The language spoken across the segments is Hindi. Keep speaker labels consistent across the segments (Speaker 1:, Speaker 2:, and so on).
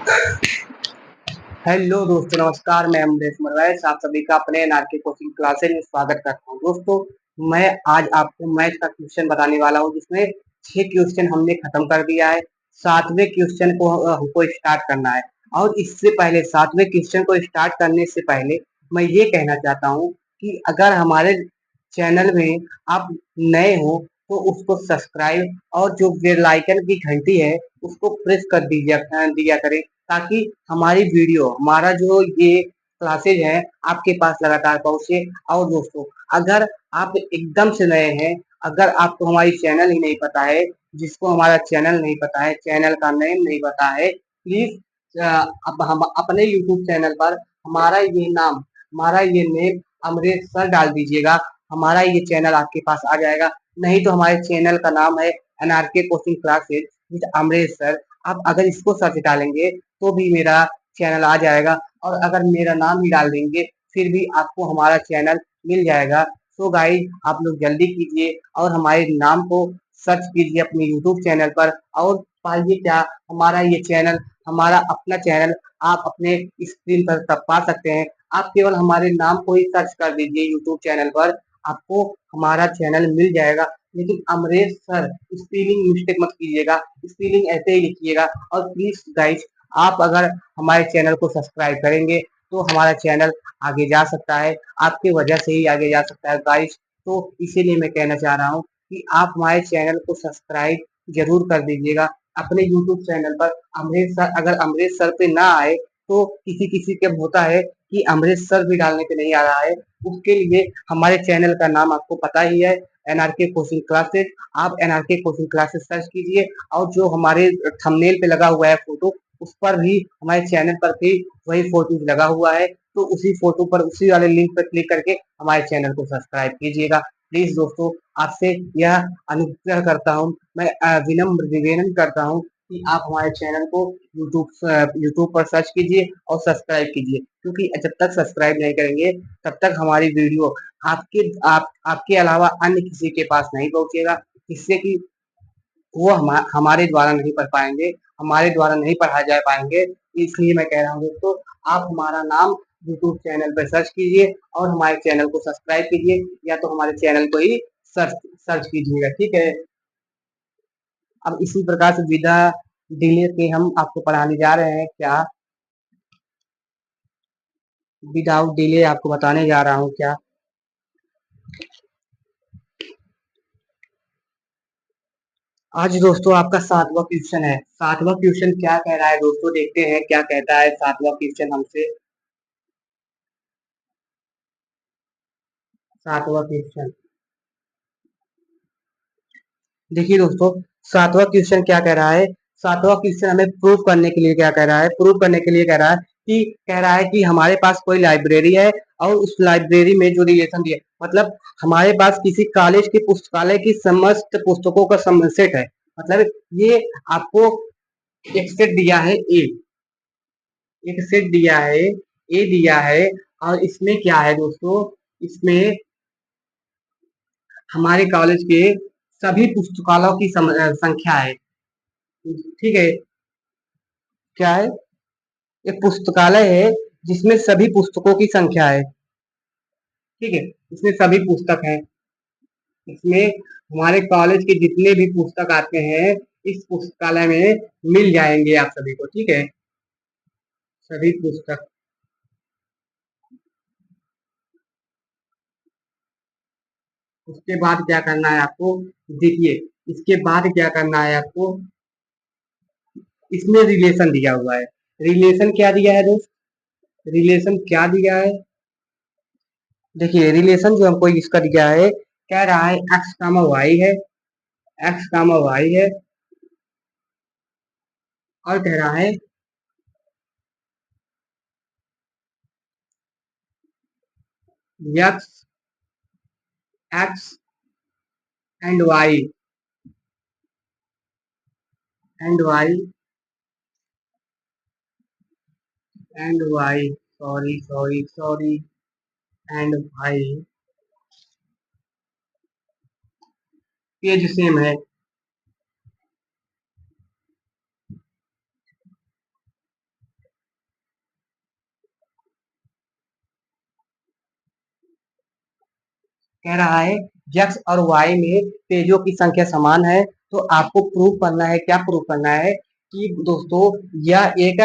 Speaker 1: हेलो दोस्तों, नमस्कार। मैं अमरेश मरवैस आप सभी का अपने एनआरके कोचिंग क्लासेज में स्वागत करता हूँ। दोस्तों, मैं आज आपको मैथ का क्वेश्चन बताने वाला हूँ, जिसमें 6 क्वेश्चन हमने खत्म कर दिया है। 7वें क्वेश्चन को हमको स्टार्ट करना है। और इससे पहले 7वें क्वेश्चन को स्टार्ट करने से पहले मैं ये कहना चाहता हूँ कि अगर हमारे चैनल में आप नए हो तो उसको सब्सक्राइब और जो बेल आइकन की घंटी है उसको प्रेस कर दिया करें, ताकि हमारी वीडियो, हमारा जो ये क्लासेज है, आपके पास लगातार पहुंचे। और दोस्तों, अगर आप एकदम से नए हैं, अगर आपको हमारी चैनल ही नहीं पता है, जिसको हमारा चैनल नहीं पता है, चैनल का नेम नहीं पता है, प्लीज अब हम अपने यूट्यूब चैनल पर हमारा ये नेम अमरेश सर डाल दीजिएगा। हमारा ये चैनल आपके पास आ जाएगा। नहीं तो हमारे चैनल का नाम है NRK coaching classes with Amresh sir. आप अगर इसको सर्च डालेंगे तो भी मेरा चैनल आ जाएगा, और अगर मेरा नाम ही डाल देंगे फिर भी आपको हमारा चैनल मिल जाएगा। सो गाइस, आप लोग जल्दी कीजिए और हमारे नाम को सर्च कीजिए अपने यूट्यूब चैनल पर, और पाइए क्या, हमारा ये चैनल, हमारा अपना चैनल आप अपने स्क्रीन पर तब पा सकते हैं। आप केवल हमारे नाम को ही सर्च कर दीजिए यूट्यूब चैनल पर, आपको हमारा चैनल मिल जाएगा। लेकिन अमरेश सर स्पेलिंग मिस्टेक मत कीजिएगा, स्पेलिंग ऐसे ही लिखिएगा। और प्लीज गाइस, आप अगर हमारे चैनल को सब्सक्राइब करेंगे तो हमारा चैनल आगे जा सकता है, आपके वजह से ही आगे जा सकता है गाइस। तो इसीलिए मैं कहना चाह रहा हूँ कि आप हमारे चैनल को सब्सक्राइब जरूर कर दीजिएगा। अपने यूट्यूब चैनल पर अमरेश सर, अगर अमरेश सर पे ना आए तो किसी किसी के होता है कि अमरेश सर भी डालने पे नहीं आ रहा है। उसके लिए हमारे चैनल का नाम आपको पता ही है, एनआरके कोचिंग क्लासेस। आप एनआरके कोचिंग क्लासेस सर्च कीजिए, और जो हमारे थंबनेल पे लगा हुआ है फोटो, उस पर भी हमारे चैनल पर भी वही फोटो लगा हुआ है। तो उसी फोटो पर, उसी वाले लिंक पर क्लिक करके हमारे चैनल को सब्सक्राइब कीजिएगा। प्लीज दोस्तों, आपसे यह अनुग्रह करता हूँ, मैं विनम्र निवेदन करता हूँ कि आप हमारे चैनल को यूट्यूब पर सर्च कीजिए और सब्सक्राइब कीजिए, क्योंकि जब तक सब्सक्राइब नहीं करेंगे तब तक हमारी वीडियो आपके अलावा अन्य किसी के पास नहीं पहुंचेगा, जिससे कि वो हमारे द्वारा नहीं पढ़ पाएंगे, हमारे द्वारा नहीं पढ़ाए जा पाएंगे। इसलिए मैं कह रहा हूँ दोस्तों, आप हमारा नाम यूट्यूब चैनल पर सर्च कीजिए और हमारे चैनल को सब्सक्राइब कीजिए, या तो हमारे चैनल को ही सर्च सर्च कीजिएगा, ठीक है। अब इसी प्रकार से विदा डिले के हम आपको पढ़ाने जा रहे हैं क्या, विदाउट डिले आपको बताने जा रहा हूँ क्या। आज दोस्तों आपका 7वां क्वेश्चन है। 7वां क्वेश्चन क्या कह रहा है दोस्तों, देखते हैं क्या कहता है 7वां क्वेश्चन हमसे। 7वां क्वेश्चन देखिए दोस्तों, 7वां क्वेश्चन क्या कह रहा है। 7वां क्वेश्चन हमें प्रूव करने के लिए क्या कह रहा है, प्रूव करने के लिए कह रहा है कि हमारे पास कोई लाइब्रेरी है, और उस लाइब्रेरी में जो रिलेशन दिया, मतलब हमारे पास किसी कॉलेज की पुस्तकालय की समस्त पुस्तकों का सेट है। मतलब ये आपको एक सेट दिया है ए, एक सेट दिया है ए दिया है, और इसमें क्या है दोस्तों, इसमें हमारे कॉलेज के सभी पुस्तकालयों की संख्या है, ठीक है। क्या है, एक पुस्तकालय है जिसमें सभी पुस्तकों की संख्या है, ठीक है। इसमें सभी पुस्तक हैं, इसमें हमारे कॉलेज के जितने भी पुस्तक आते हैं इस पुस्तकालय में मिल जाएंगे आप सभी को, ठीक है। सभी पुस्तक, उसके बाद क्या करना है आपको, देखिए, इसके बाद क्या करना है आपको, इसमें रिलेशन दिया हुआ है। रिलेशन क्या दिया है दोस्त, रिलेशन क्या दिया है, देखिए रिलेशन जो हमको इसका दिया है, कह रहा है एक्स कामा वाई है, एक्स कामा वाई है, और कह रहा है x, x and y, and y, and y, sorry sorry sorry, and y page same है। कह रहा है x और y में पेजों की संख्या समान है। तो आपको प्रूव करना है, क्या प्रूव करना है कि दोस्तों यह एक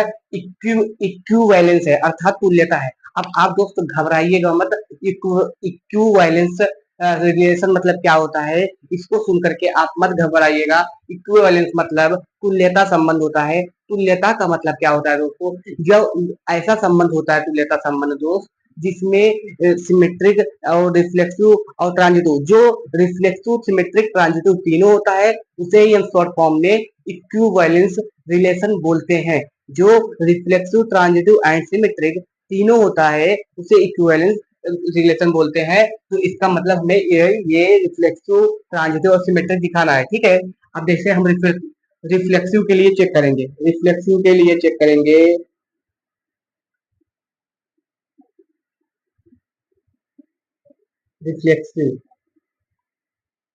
Speaker 1: इक्विवेलेंस है, अर्थात तुल्यता है। अब आप दोस्तों घबराइएगा मत। इक्विवेलेंस रिलेशन मतलब क्या होता है, इसको सुन करके आप मत घबराइएगा। इक्विवेलेंस मतलब तुल्यता संबंध होता है। तुल्यता का मतलब क्या होता है दोस्तों, जब ऐसा संबंध होता है तुल्यता संबंध दोस्त, जिसमें सिमेट्रिक और रिफ्लेक्सिव और ट्रांजिटिव, जो रिफ्लेक्सिव सिमेट्रिक ट्रांजिटिव तीनों होता है, उसे ही हम शॉर्ट फॉर्म में इक्विवेलेंस रिलेशन बोलते हैं। जो रिफ्लेक्सिव ट्रांजिटिव एंड सिमेट्रिक तीनों होता है उसे इक्विवेलेंस रिलेशन बोलते हैं। तो इसका मतलब हमें ये रिफ्लेक्सिव ट्रांजिटिव और सिमेट्रिक दिखाना है, ठीक है। अब जैसे हम रिफ्लेक्सिव के लिए चेक करेंगे, रिफ्लेक्सिव के लिए चेक करेंगे रिफ्लेक्सिव।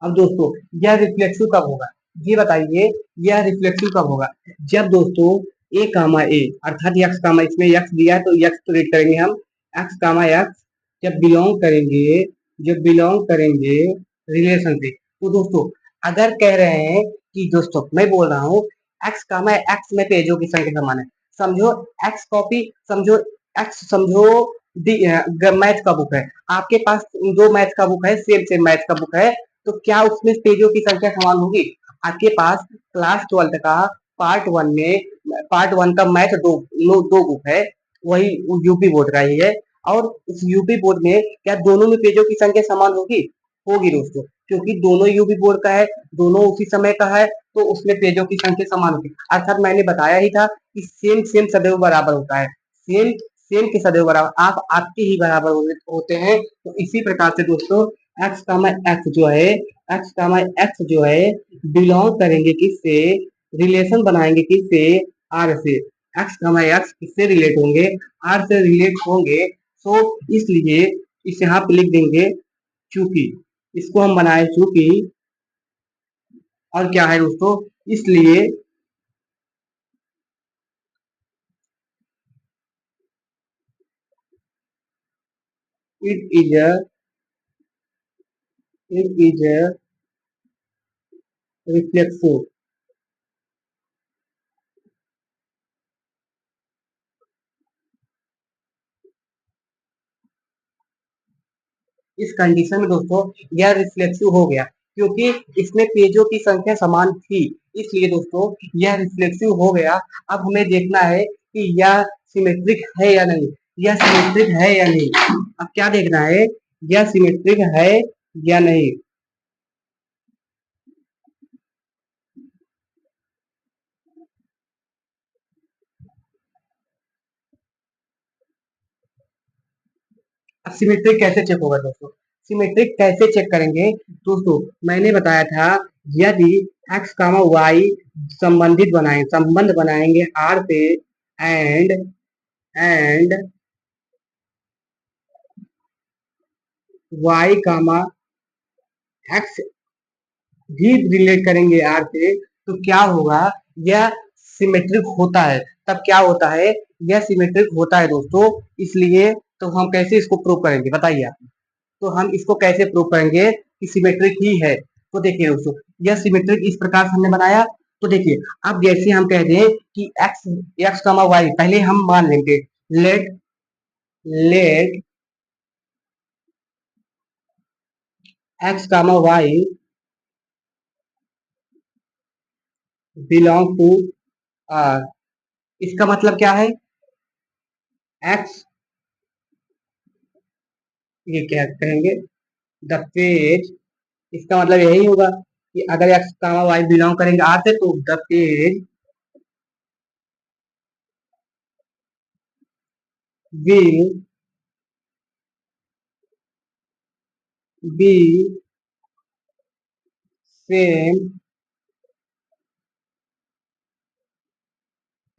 Speaker 1: अब दोस्तों यह रिफ्लेक्सिव कब होगा, ये बताइए। यह रिफ्लेक्सिव कब होगा, जब दोस्तों ए कामा ए अर्थात एक्स कामा, इसमें एक्स दिया है तो एक्स तो रीड करेंगे हम, एक्स कामा एक्स जब बिलोंग करेंगे, जब बिलोंग करेंगे रिलेशन से। तो दोस्तों अगर कह रहे हैं कि दोस्तों मैं बोल रहा हूँ एक्स कामा एक्स में पेजों की संख्या समान है, समझो एक्स कॉपी, समझो एक्स, समझो मैथ का बुक है, आपके पास दो मैथ का बुक है, सेम सेम मैथ का बुक है, तो क्या उसमें पेजों की संख्या समान होगी। आपके पास क्लास 12 का पार्ट वन में, पार्ट वन का मैथ दो बुक है, वही यूपी बोर्ड का ही है। और इस यूपी बोर्ड में क्या दोनों में पेजों की संख्या समान होगी, होगी दोस्तों, क्योंकि दोनों यूपी बोर्ड का है, दोनों उसी समय का है, तो उसमें पेजों की संख्या समान होगी। अर्थात मैंने बताया ही था कि सेम सेम सदैव बराबर होता है, सेम सेम के सदैव बराबर, आप आपके ही बराबर होते हैं। तो इसी प्रकार से दोस्तों एक्स कामा एक्स जो है, एक्स कामा एक्स जो है बिलोंग करेंगे किससे, रिलेशन बनाएंगे किससे, आर से। एक्स कामा एक्स किससे रिलेट होंगे, आर से रिलेट होंगे। तो इसलिए इस यहाँ पे लिख देंगे चूंकि, इसको हम बनाए चूंकि, और क्या है दोस्तों, इसलिए it is a, it is a reflexive. इस कंडीशन में दोस्तों यह रिफ्लेक्सिव हो गया, क्योंकि इसमें पेजों की संख्या समान थी, इसलिए दोस्तों यह रिफ्लेक्सिव हो गया। अब हमें देखना है कि यह सिमेट्रिक है या नहीं, यह सिमेट्रिक है या नहीं। अब क्या देखना है, यह सिमेट्रिक है या नहीं। अब सिमेट्रिक कैसे चेक होगा दोस्तों, सिमेट्रिक कैसे चेक करेंगे दोस्तों, मैंने बताया था यदि एक्स कामा वाई संबंधित बनाए, संबंध बनाएंगे आर से, and and y comma x भी रिलेट करेंगे आर से, तो क्या होगा, यह सिमेट्रिक होता है। तब क्या होता है, यह सिमेट्रिक होता है दोस्तों। इसलिए तो हम कैसे इसको प्रूव करेंगे बताइए आप। तो हम इसको कैसे प्रूव करेंगे कि सिमेट्रिक ही है। तो देखिए दोस्तों यह सिमेट्रिक इस प्रकार से हमने बनाया। तो देखिए अब जैसे हम कह दें कि एक्स, एक्स कामा वाई, पहले हम मान लेंगे let, let x comma y belong to R. इसका मतलब क्या है, एक्स, ये क्या कहेंगे, द पेज, इसका मतलब यही होगा कि अगर एक्स कामा वाई बिलोंग करेंगे आर से, तो the page will be same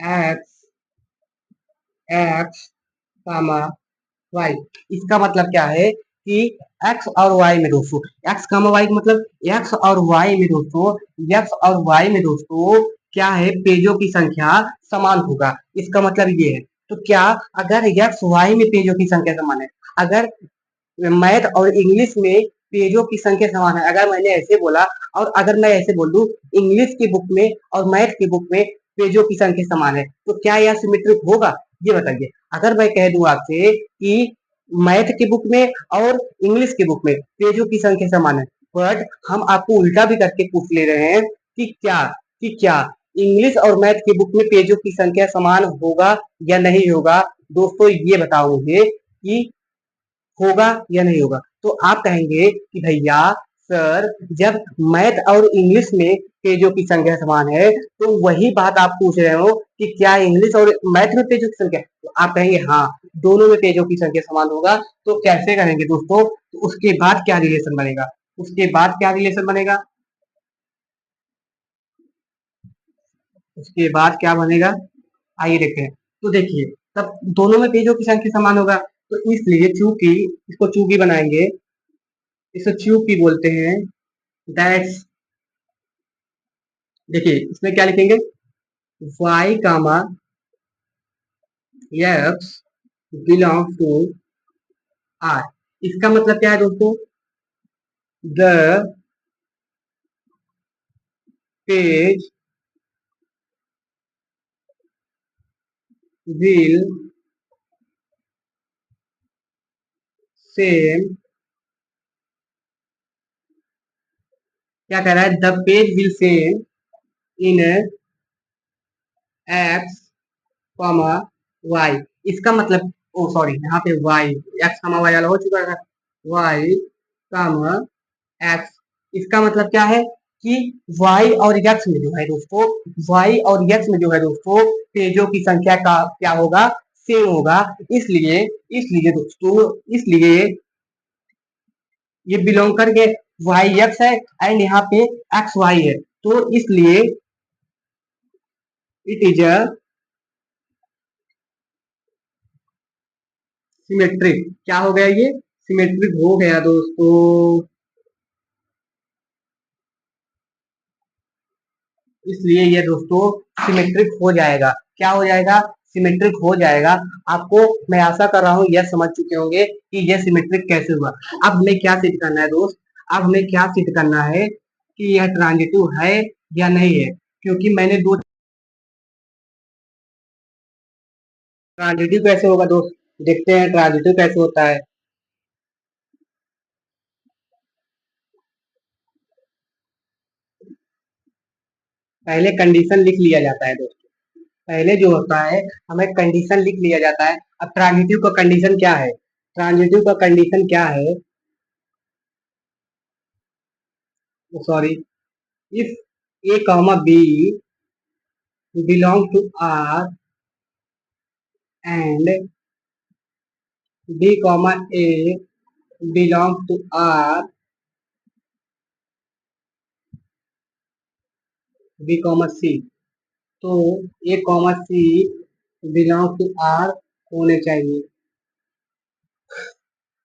Speaker 1: x, x comma y. इसका मतलब क्या है कि एक्स और वाई में दोस्तों, एक्स कामा वाई का मतलब एक्स और वाई में दोस्तों, एक्स और वाई में दोस्तों क्या है, पेजों की संख्या समान होगा। इसका मतलब ये है। तो क्या अगर एक्स वाई में पेजों की संख्या समान है, अगर मैथ और इंग्लिश में पेजों की संख्या समान है। अगर मैंने ऐसे बोला और अगर मैं ऐसे बोल दूं इंग्लिश की बुक में और मैथ की बुक में पेजों की संख्या समान है, तो क्या यह सिमेट्रिक होगा? ये बताइए। अगर मैं कह दूं आपसे कि मैथ की बुक में और इंग्लिश की बुक में पेजों की संख्या समान है, बट हम आपको उल्टा भी करके पूछ ले रहे हैं कि क्या इंग्लिश और मैथ की बुक में पेजों की संख्या समान होगा या नहीं होगा? दोस्तों ये बताओ मुझे कि होगा या नहीं होगा? तो आप कहेंगे कि भैया सर, जब मैथ और इंग्लिश में पेजों की संख्या समान है तो वही बात आप पूछ रहे हो कि क्या इंग्लिश और मैथ में पेजों की संख्या, तो आप कहेंगे हाँ, दोनों में पेजों की संख्या समान होगा। तो कैसे करेंगे दोस्तों? तो उसके बाद क्या रिलेशन बनेगा? उसके बाद क्या रिलेशन बनेगा? उसके बाद क्या बनेगा? आइए देखते हैं। तो देखिए, तब दोनों में पेजों की संख्या समान होगा, तो इसलिए चूंकि इसको चूंकि बनाएंगे, इसको चूंकि बोलते हैं। दैट्स, देखिए इसमें क्या लिखेंगे? y comma x belong to r। इसका मतलब क्या है दोस्तों? द पेज विल सेम, क्या कह रहा है? The page will same in x comma y। इसका मतलब, ओ सॉरी, यहाँ पे y, x कॉमा y वाला हो चुका है, y कॉमा x। इसका मतलब क्या है कि y और x में जो है दोस्तों, y और x में जो है दोस्तों पेजों की संख्या का क्या होगा? सेम होगा। इसलिए इसलिए दोस्तों, इसलिए ये बिलोंग करके y x है एंड यहाँ पे x y है, तो इसलिए इट इज अ सिमेट्रिक। क्या हो गया? ये सिमेट्रिक हो गया दोस्तों। इसलिए ये दोस्तों सिमेट्रिक हो जाएगा। क्या हो जाएगा? सिमेट्रिक हो जाएगा। आपको मैं आशा कर रहा हूँ यह समझ चुके होंगे कि यह सिमेट्रिक कैसे हुआ। अब हमें क्या सिद्ध करना है दोस्त? अब हमें क्या सिद्ध करना है कि यह ट्रांजिटिव है या नहीं है? क्योंकि मैंने दो, ट्रांजिटिव कैसे होगा दोस्त? देखते हैं ट्रांजिटिव कैसे होता है। पहले कंडीशन लिख लिया जाता है दोस्त। पहले जो होता है, हमें कंडीशन लिख लिया जाता है। अब ट्रांजिटिव का कंडीशन क्या है? ट्रांजिटिव का कंडीशन क्या है? Sorry, if a comma b belong to R and b comma a belong to R, b comma c, तो a comma c belong to R होने चाहिए।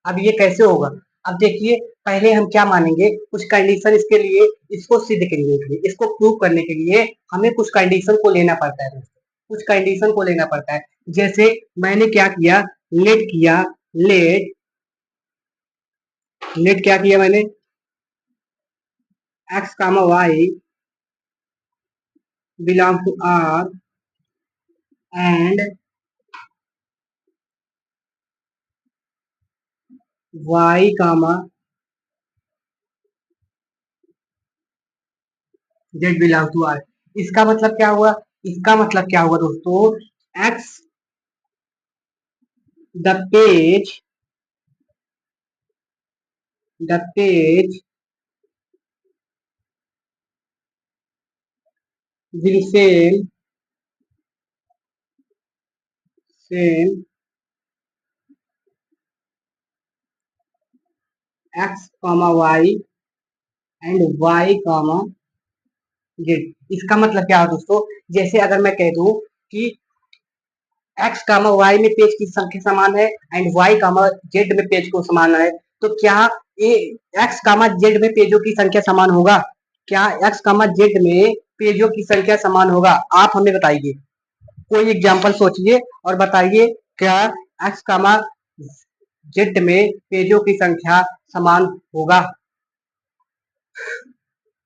Speaker 1: अब ये कैसे होगा? अब देखिए, पहले हम क्या मानेंगे? कुछ कंडीशन इसके लिए, इसको सिद्ध करने के लिए, इसको प्रूव करने के लिए हमें कुछ कंडीशन को लेना पड़ता है दोस्तों। कुछ कंडीशन को लेना पड़ता है। जैसे मैंने क्या किया? लेट किया, लेट लेट क्या किया मैंने? x comma y belong to R and y comma z belong to R। इसका मतलब क्या हुआ? इसका मतलब क्या हुआ दोस्तों? x the page the page will same x comma y and y comma z। इसका मतलब क्या है दोस्तों? जैसे अगर मैं कह दूं कि x कामा y में पेज की संख्या समान है एंड y कामा z में पेज को समान है, तो क्या ए x कामा z में पेजों की संख्या समान होगा? क्या x कामा z में पेजों की संख्या समान होगा? आप हमें बताइए। कोई एग्जांपल सोचिए और बताइए, क्या x कामा z में पेजों की संख्या समान होगा?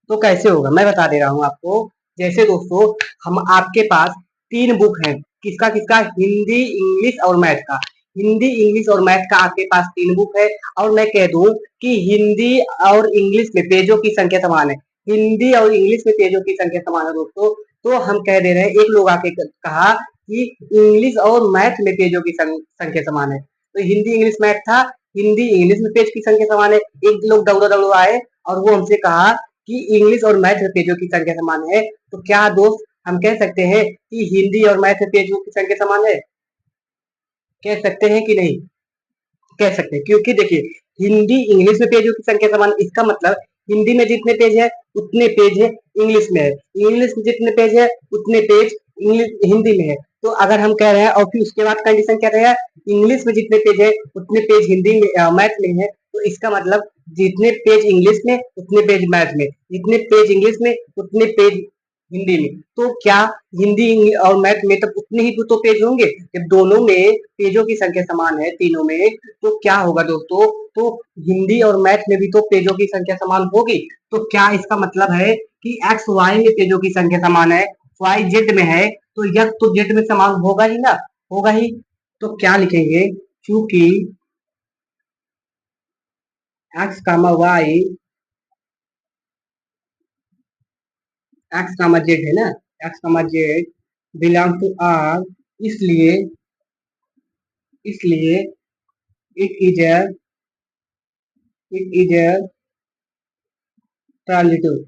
Speaker 1: तो कैसे होगा मैं बता दे रहा हूँ आपको। जैसे दोस्तों हम आपके पास तीन बुक हैं, किसका किसका, हिंदी इंग्लिश और मैथ का। हिंदी इंग्लिश और मैथ का आपके पास तीन बुक है, और मैं कह दूं कि हिंदी और इंग्लिश में पेजों की संख्या समान है। हिंदी और इंग्लिश में पेजों की संख्या समान है दोस्तों। तो हम कह दे रहे हैं, एक लोग आके कहा कि इंग्लिश और मैथ में पेजों की संख्या समान है। तो हिंदी इंग्लिश मैथ था, हिंदी इंग्लिश में पेज की संख्या समान है। एक लोग दौड़ो दौड़ो आए और वो हमसे कहा कि इंग्लिश और मैथ में पेजों की संख्या समान है। तो क्या दोस्त हम कह सकते हैं कि हिंदी और मैथ में पेजों की संख्या समान है? कह सकते हैं कि नहीं? कह सकते हैं, क्योंकि देखिए हिंदी इंग्लिश में पेजों की संख्या समान, इसका मतलब हिंदी में जितने पेज है उतने पेज है इंग्लिश में है, इंग्लिश में जितने पेज है उतने पेज इंग्लिश हिंदी में है। तो अगर हम कह रहे हैं और फिर उसके बाद कंडीशन क्या रहेगा, इंग्लिश में जितने पेज है उतने पेज हिंदी में मैथ में है, तो इसका मतलब जितने पेज इंग्लिश में उतने पेज मैथ में, जितने पेज इंग्लिश में उतने पेज हिंदी में। तो क्या हिंदी और मैथ में तब उतने ही तो पेज होंगे जब दोनों में पेजों की संख्या समान है तीनों में। तो क्या होगा दोस्तों, तो हिंदी और मैथ में भी तो पेजों की संख्या समान होगी। तो क्या इसका मतलब है कि एक्स वाई में पेजों की संख्या समान है, वाई जेड में है, तो यह तो जेड में समान होगा ही ना, होगा ही। तो क्या लिखेंगे, चूंकि x comma y, x comma z है ना, x comma z belong to R, इसलिए इसलिए it is a it is a transitive.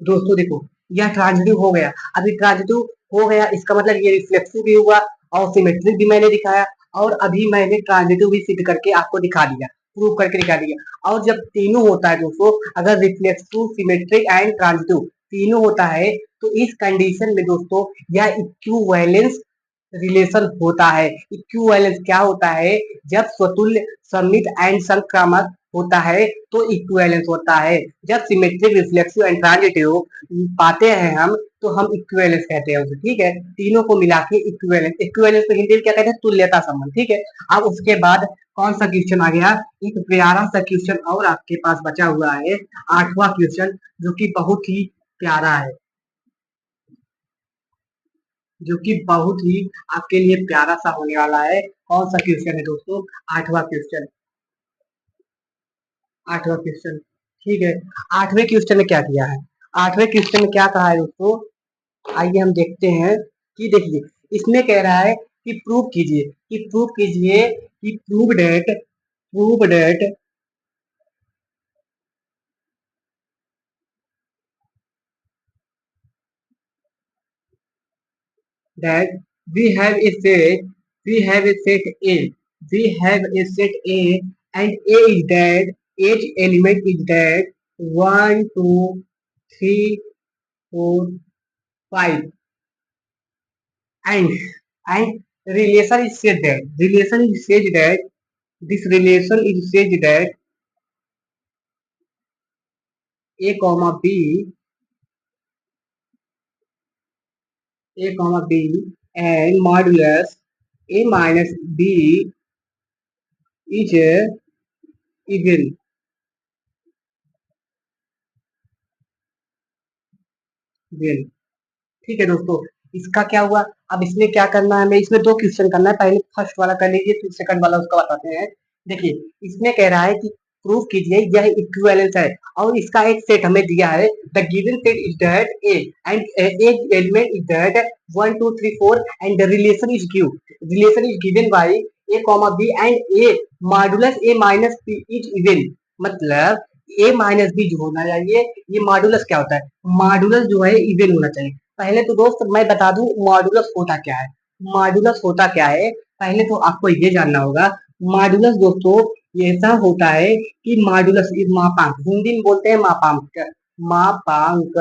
Speaker 1: दोस्तों देखो, यह ट्रांजिटिव हो गया। अभी ट्रांजिटिव हो गया इसका मतलब ये रिफ्लेक्सिव भी हुआ और सिमेट्रिक भी मैंने दिखाया, और अभी मैंने ट्रांजिटिव भी सिद्ध करके आपको दिखा दिया, प्रूव करके दिखा दिया। और जब तीनों होता है दोस्तों, अगर रिफ्लेक्सिव सिमेट्रिक एंड ट्रांजिटिव तीनों होता है, तो इस कंडीशन में दोस्तों यह इक्विवेलेंस रिलेशन होता है। इक्विवेलेंस क्या होता है, जब स्वतुल्य सममित एंड संक्रामक होता है तो इक्विवेलेंस होता है। जब सिमेट्रिक रिफ्लेक्सिव एंड ट्रांजिटिव पाते हैं हम, तो हम इक्विवेलेंस कहते हैं उसे, ठीक है। तीनों को मिला के इक्विवेलेंस, इक्विवेलेंस को हिंदी में क्या कहते हैं, तुल्यता संबंध, ठीक है। अब उसके बाद कौन सा क्वेश्चन आ गया, एक प्यारा सा क्वेश्चन और आपके पास बचा हुआ है, आठवां क्वेश्चन, जो कि बहुत ही प्यारा है, जो कि बहुत ही आपके लिए प्यारा सा होने वाला है। कौन सा क्वेश्चन है दोस्तों, आठवां क्वेश्चन, आठवां क्वेश्चन, ठीक है। आठवें क्वेश्चन में क्या किया है, आठवें क्वेश्चन में क्या कहा है दोस्तों, आइए हम देखते हैं। कि देखिए इसमें कह रहा है कि प्रूव कीजिए, कि प्रूव कीजिए कि prove that that we have a set, we have a set A, we have a set A, and A is that each element is that one, two, three, four, five, and and relation is said that this relation is said that A comma B and modulus A minus B is even, well, ठीक है दोस्तों। इसका क्या हुआ, अब इसमें क्या करना है, हमें इसमें दो क्वेश्चन करना है, पहले फर्स्ट वाला कर लीजिए फिर सेकंड वाला उसका बताते हैं। देखिए इसमें कह रहा है कि प्रूव कीजिए यह इक्विवेलेंस है, और इसका एक सेट हमें दिया है, the given set is that a and a element is that 1 2 3 4 and the relation is given by a comma b and a modulus a minus b is even. मतलब ए माइनस बी जो होना चाहिए, ये मॉडुलस क्या होता है, मॉडुलस जो है इवन होना चाहिए। पहले तो दोस्त मैं बता दूं मॉडुलस होता क्या है, मॉडुलस होता क्या है, पहले तो आपको ये जानना होगा। मॉडुलस दोस्तों ये ऐसा होता है कि मॉडुलस मापांक, हिंदी में बोलते हैं मापांक, मापांक।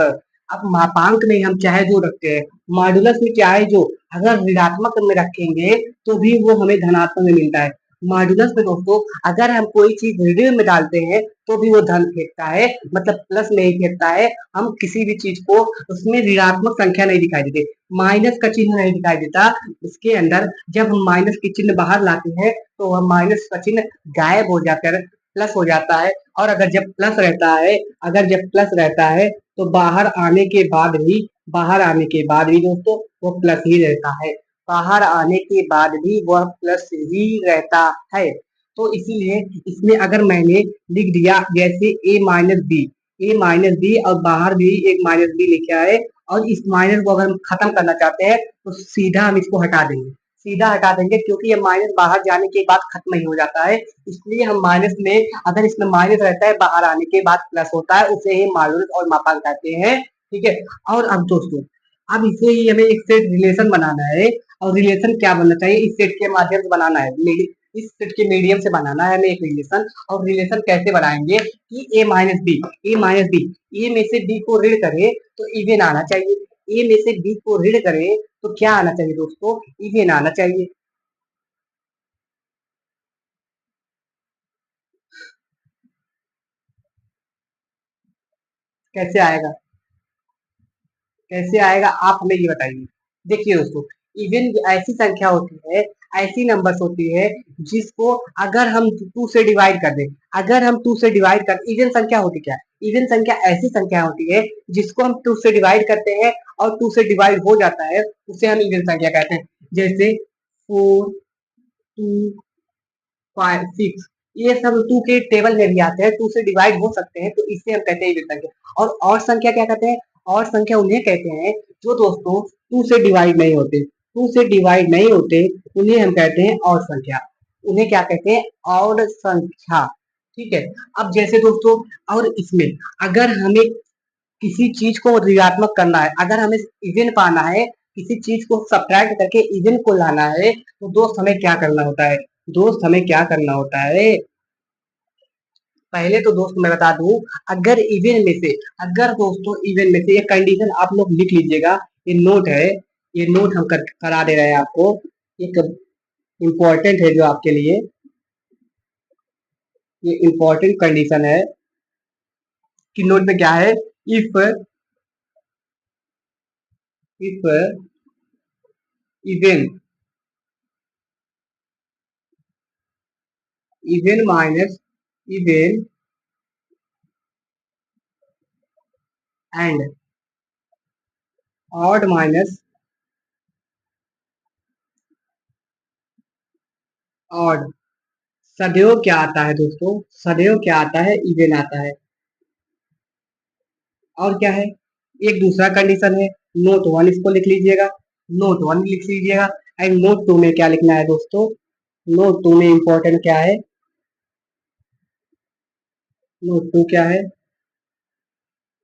Speaker 1: अब मापांक में हम चाहे जो रखते हैं, मॉडुलस में चाहे जो, अगर ऋणात्मक में रखेंगे तो भी वो हमें धनात्मक में मिलता है, मॉड्यूलस में दोस्तों अगर हम कोई चीज ऋण में डालते हैं तो भी वो धन फेंकता है, मतलब प्लस में ही फेंकता है। हम किसी भी चीज को उसमें ऋणात्मक संख्या नहीं दिखाई देती, माइनस का चिन्ह नहीं दिखाई देता इसके अंदर। जब हम माइनस की चिन्ह बाहर लाते हैं तो वह माइनस का चिन्ह गायब हो जाकर प्लस हो जाता है। और अगर जब प्लस रहता है, अगर जब प्लस रहता है तो बाहर आने के बाद भी दोस्तों वो प्लस ही रहता है, बाहर आने के बाद भी वह प्लस ही रहता है। तो इसीलिए इसमें अगर मैंने लिख दिया जैसे ए माइनस बी और बाहर भी एक माइनस बी लिखा है, और इस माइनस को अगर हम खत्म करना चाहते हैं तो सीधा हम इसको हटा देंगे, सीधा हटा देंगे, क्योंकि ये माइनस बाहर जाने के बाद खत्म ही हो जाता है। इसलिए हम माइनस में, अगर इसमें माइनस रहता है बाहर आने के बाद प्लस होता है, उसे ही मॉड्यूलस और मापांक कहते हैं। ठीक है। और अब दोस्तों अब इसे ही हमें एक सेट रिलेशन बनाना है, और रिलेशन क्या बनना चाहिए, इस सेट के माध्यम से बनाना है, इस सेट के मीडियम से बनाना है हमें एक रिलेशन। और रिलेशन कैसे बनाएंगे कि ए माइनस बी ए में से बी को ऋण करे तो इवेन आना चाहिए, ए में से बी को ऋण करे तो क्या आना चाहिए दोस्तों, इवेन आना चाहिए। कैसे आएगा, कैसे आएगा आप हमें ये बताइए। देखिए दोस्तों, इवन ऐसी संख्या होती है, ऐसी नंबर्स होती है जिसको अगर हम टू से डिवाइड कर दें, अगर हम टू से डिवाइड कर, इवन संख्या होती क्या है, इवन संख्या ऐसी संख्या होती है जिसको हम टू से डिवाइड करते हैं और टू से डिवाइड हो जाता है, उसे हम इवन संख्या कहते हैं। जैसे 4, 2, 5, 6, ये सब टू के टेबल में भी आते हैं, टू से डिवाइड हो सकते हैं, तो इसे हम कहते हैं इवन संख्या। और संख्या क्या कहते हैं, और संख्या उन्हें कहते हैं जो दोस्तों टू से डिवाइड नहीं होते, टू से डिवाइड नहीं होते, उन्हें हम कहते हैं और संख्या, उन्हें क्या कहते हैं, और संख्या। ठीक है। अब जैसे दोस्तों, और इसमें अगर हमें किसी चीज को ऋणात्मक करना है, अगर हमें इवन पाना है, किसी चीज को सब्ट्रैक्ट करके इवन को लाना है, तो दोस्त हमें क्या करना होता है, दोस्त हमें क्या करना होता है, पहले तो दोस्त मैं बता दूं, अगर इवन में से, अगर दोस्तों इवन में से एक कंडीशन आप लोग लिख लीजिएगा, ये नोट है, ये नोट हम करा दे रहे हैं आपको, एक इम्पोर्टेंट है जो आपके लिए, ये इम्पोर्टेंट कंडीशन है कि नोट में क्या है, if if even even minus even and odd minus odd, सदैव क्या आता है दोस्तों, सदैव क्या आता है, इवन आता है। और क्या है, एक दूसरा कंडीशन है, नोट वन, इसको लिख लीजिएगा, नोट वन लिख लीजिएगा। एंड नोट टू में क्या लिखना है दोस्तों, नोट टू में इंपॉर्टेंट क्या है, नोट टू क्या है,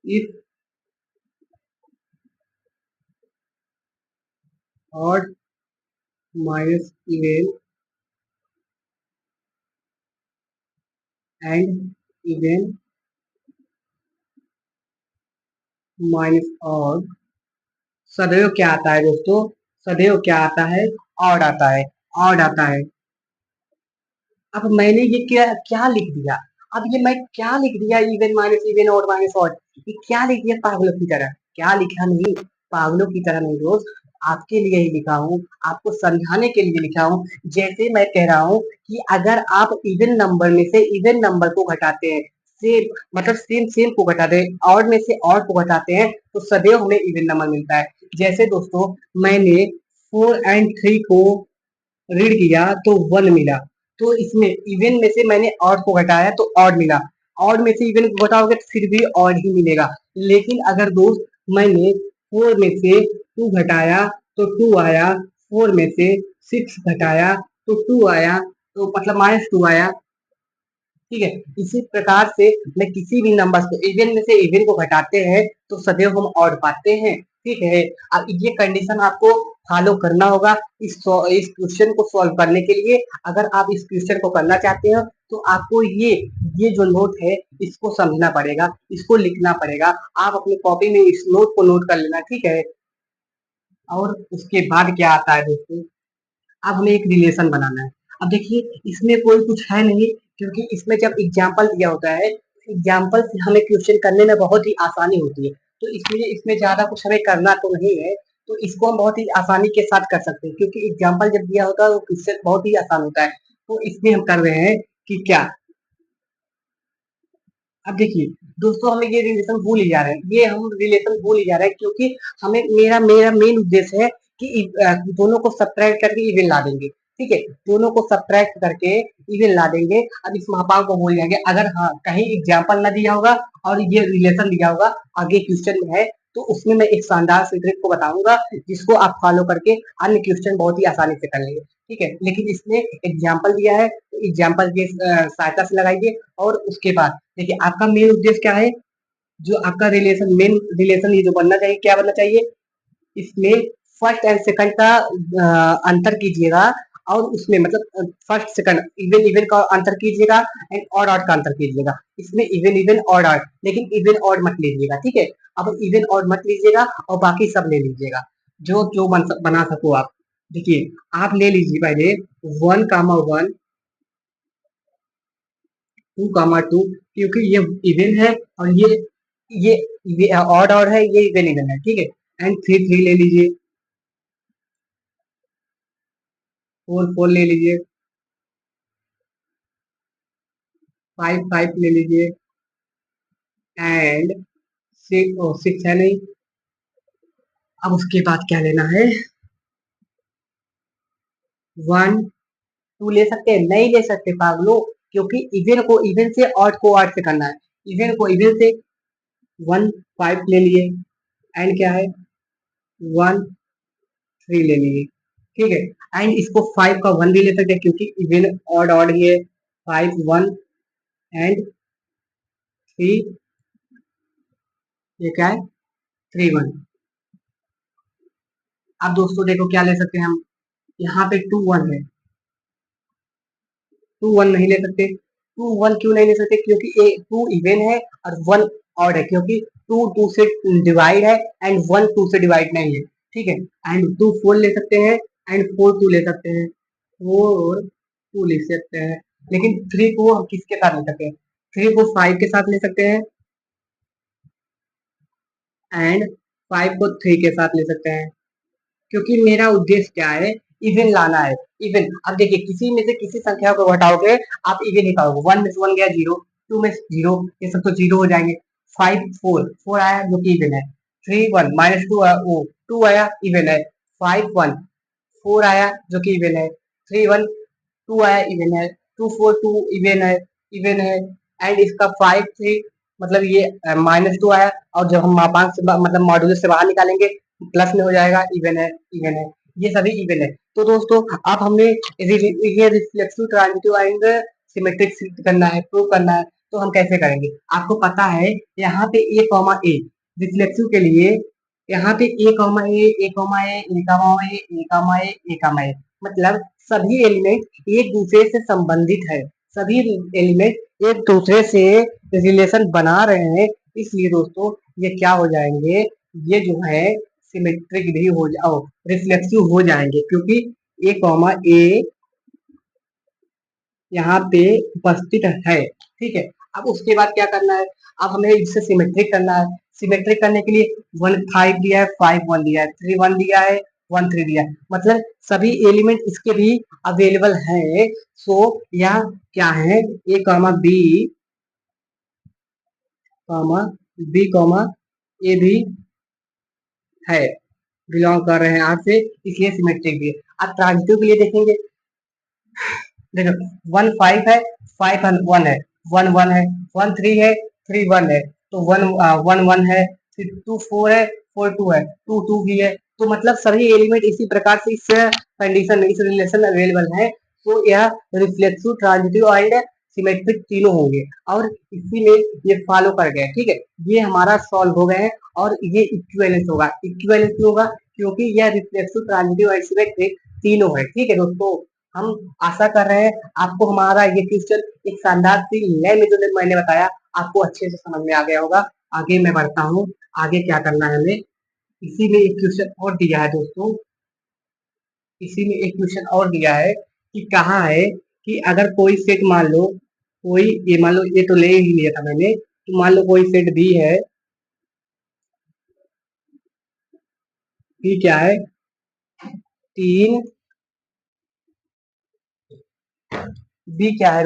Speaker 1: if odd minus even and even minus odd, सदैव क्या आता है दोस्तों, सदैव क्या आता है, ऑड आता है, ऑड आता है। अब मैंने ये क्या क्या लिख दिया, अब ये मैं क्या लिख दिया, even minus even odd minus odd, ये क्या लिख दिया पागलों की तरह, क्या लिखा नहीं, पागलों की तरह नहीं दोस्त, आपके लिए ही लिखा हूँ, आपको समझाने के लिए लिखा हूँ। जैसे मैं कह रहा हूँ कि अगर आप इवन नंबर में से इवन नंबर को घटाते हैं, सेम मतलब सेम सेम को घटाते हैं, ऑड में से ऑड को घटाते हैं, तो सदैव हमें इवन नंबर मिलता है। जैसे दोस्तों मैंने 4 और 3 को रीड किया तो 1 मिला, तो इसमें इवन में से मैंने ऑड को घटाया तो ऑड मिला, ऑड में से इवन को घटाओगे तो फिर भी ऑड ही मिलेगा। लेकिन अगर दोस्त मैंने 4 में से 2 घटाया तो 2 आया, 4 में से 6 घटाया तो 2 आया, तो मतलब -2 आया। ठीक है। इसी प्रकार से मैं किसी भी नंबर को इवन में से इवन को घटाते हैं तो सदैव हम ऑड पाते हैं। ठीक है। अब ये कंडीशन आपको फॉलो करना होगा इस क्वेश्चन को सॉल्व करने के लिए। अगर आप इस क्वेश्चन को करना चाहते हो तो आपको ये जो नोट है इसको समझना पड़ेगा, इसको लिखना पड़ेगा। आप अपनी कॉपी में इस नोट को नोट कर लेना। ठीक है। और उसके बाद क्या आता है दोस्तों, अब हमें एक रिलेशन बनाना है। अब देखिए इसमें कोई कुछ है नहीं, क्योंकि इसमें जब एग्जाम्पल दिया होता है, एग्जाम्पल से हमें क्वेश्चन करने में बहुत ही आसानी होती है, तो इसलिए इसमें ज्यादा कुछ हमें करना तो नहीं है, तो इसको हम बहुत ही आसानी के साथ कर सकते हैं, क्योंकि एग्जाम्पल जब दिया होता है वो क्वेश्चन बहुत ही आसान होता है। तो इसमें हम कर रहे हैं कि क्या, अब देखिए दोस्तों हमें ये रिलेशन भूल ही जा रहे हैं, ये हम रिलेशन भूल ही जा रहे हैं, क्योंकि हमें मेरा मेरा मेन उद्देश्य है कि दोनों को सब्ट्रैक्ट करके इवन ला देंगे। ठीक है, दोनों को सब्ट्रैक्ट करके इवन ला देंगे। अब इस महापाव को भूल जाएंगे, अगर हाँ कहीं एग्जाम्पल ना दिया होगा और ये रिलेशन दिया होगा आगे क्वेश्चन में है, तो उसमें मैं एक शानदार सी ट्रिक को बताऊंगा, जिसको आप फॉलो करके अन्य क्वेश्चन बहुत ही आसानी से कर लेंगे। ठीक है, लेकिन इसमें एग्जाम्पल दिया है, तो एग्जाम्पल की सहायता से लगाइए। और उसके बाद देखिए आपका मेन उद्देश्य क्या है, जो आपका रिलेशन मेन रिलेशन ये जो बनना चाहिए, क्या बनना चाहिए, इसमें फर्स्ट एंड सेकंड का अंतर कीजिएगा, और उसमें मतलब फर्स्ट सेकंड इवन इवन का अंतर कीजिएगा, एंड ऑड ऑड का अंतर कीजिएगा। इसमें इवन इवन ऑड ऑड, लेकिन इवन ऑड मत लीजिएगा। ठीक है, अब इवन ऑड मत लीजिएगा और बाकी सब ले लीजिएगा, जो जो बना सको आप। देखिए आप ले लीजिए पहले 1, 1, 2, 2, क्योंकि ये इवन है, और ये ऑड ऑड है, ये इवन इवन है। ठीक है, एंड 3, 3 ले लीजिए, 4, 4 ले लीजिए, 5, 5 ले लीजिए, एंड 6 है नहीं। अब उसके बाद क्या लेना है, 1, 2 ले सकते हैं, नहीं ले सकते पागलो, क्योंकि इवन को इवन से, ऑड को ऑड से करना है। इवन को इवन से 1, 5 ले लिए, एंड क्या है 1, 3 ले लिए। ठीक है, एंड इसको 5 का 1 भी ले सकते हैं, क्योंकि इवन ऑड ऑड ही है। 5, 1 एंड 3, ये क्या है 3, 1। अब दोस्तों देखो क्या ले सकते हैं हम, यहाँ पे 2, 1 है, 2, 1 नहीं ले सकते। 2, 1 क्यों नहीं ले सकते, क्योंकि 2 इवन है और 1 ऑड है, क्योंकि 2, 2 से डिवाइड है, एंड 1, 2 से डिवाइड नहीं है। ठीक है, एंड 2, 4 ले सकते हैं, एंड 4, 2 ले सकते हैं, 4, 2 ले सकते हैं। लेकिन 3 को हम किसके साथ ले सकते हैं, 3 को 5 के साथ ले सकते हैं, एंड 5 को 3 के साथ ले सकते हैं, क्योंकि मेरा उद्देश्य क्या है, इवन लाना है। इवन, अब देखिए किसी में से किसी संख्या को घटाओगे आप इवन ही पाओगे। 1 में से 1 गया 0, 2 में 0, ये सब तो 0 हो जाएंगे। 5, 4 आया जो कि इवन है। 3, 1 -2 आया, वो 2 आया इवन है। 5, 1 4 आया जो कि इवन है। 3, 1 2 आया इवन है। 2, 4 2 इवन है, इवन है। एंड इसका 5, 3 मतलब ये -2 आया, और जब हम मापांक से मतलब मॉड्यूलर से बाहर निकालेंगे प्लस में हो जाएगा, इवन है, इवन है। ये सभी इवन है। तो दोस्तों अब हमने ये रिफ्लेक्सिव ट्रांजिटिव एंड सिमेट्रिक सिद्ध करना है, प्रूव करना है, तो हम कैसे करेंगे। आपको पता है यहाँ पे ए कॉमा ए रिफ्लेक्सिव के लिए, यहाँ पे ए कॉमा ए, ए कॉमा ए, ए कॉमा ए, ए कॉमा ए, ए कॉमा ए, मतलब सभी एलिमेंट एक दूसरे से संबंधित है, सभी एलिमेंट एक दूसरे से रिलेशन बना रहे हैं। इसलिए दोस्तों ये क्या हो जाएंगे, ये जो है सिमेट्रिक भी हो जाओ, रिफ्लेक्सिव हो जाएंगे, क्योंकि ए कॉमा ए यहाँ पे उपस्थित है। ठीक है, अब उसके बाद क्या करना है, अब हमें इससे सिमेट्रिक करना है। सिमेट्रिक करने के लिए 1, 5 दिया है, 5, 1 दिया है, 3, 1 दिया है, 1, 3 दिया है, मतलब सभी एलिमेंट इसके भी अवेलेबल हैं। सो यह क्या है, A comma B comma B comma A भी है, बिलोंग कर रहे हैं आर से, इसलिए सिमेट्रिक भी है। अब ट्रांजिटिव के लिए देखेंगे, देखो 1, 5 है, 5, 1 है, 1, 1 है, 1, 3 है, 3, 1 है, तो 1, 1 है, फिर 2, 4 है, 4, 2 है, 2, 2 भी है। तो मतलब सभी एलिमेंट इसी प्रकार से इस कंडीशन में, इस रिलेशन में अवेलेबल है। तो यह रिफ्लेक्सिव ट्रांजिटिव एंड सिमेट्रिक तीनों होंगे, और इसी में ये फॉलो कर गए। ठीक है, ये हमारा सॉल्व हो गए हैं, और ये इक्विवेलेंस होगा। इक्विवेलेंस क्यों होगा, क्योंकि यह रिफ्लेक्सिव ट्रांजिटिव एंड सिमेट्रिक तीनों है। ठीक है दोस्तों, हम आशा कर रहे हैं आपको हमारा ये क्वेश्चन एक शानदार सी नए मेथड में मैंने बताया, आपको अच्छे से समझ में आ गया होगा। आगे मैं बढ़ता हूँ, आगे क्या करना है हमें, इसी में एक क्वेश्चन और दिया है दोस्तों, इसी में एक क्वेश्चन और दिया है कि कहा है कि अगर कोई सेट मान लो, कोई ये मान लो, ये तो ले ही लिया था मैंने, तो मान लो कोई सेट बी है। बी क्या है? तीन। बी क्या है?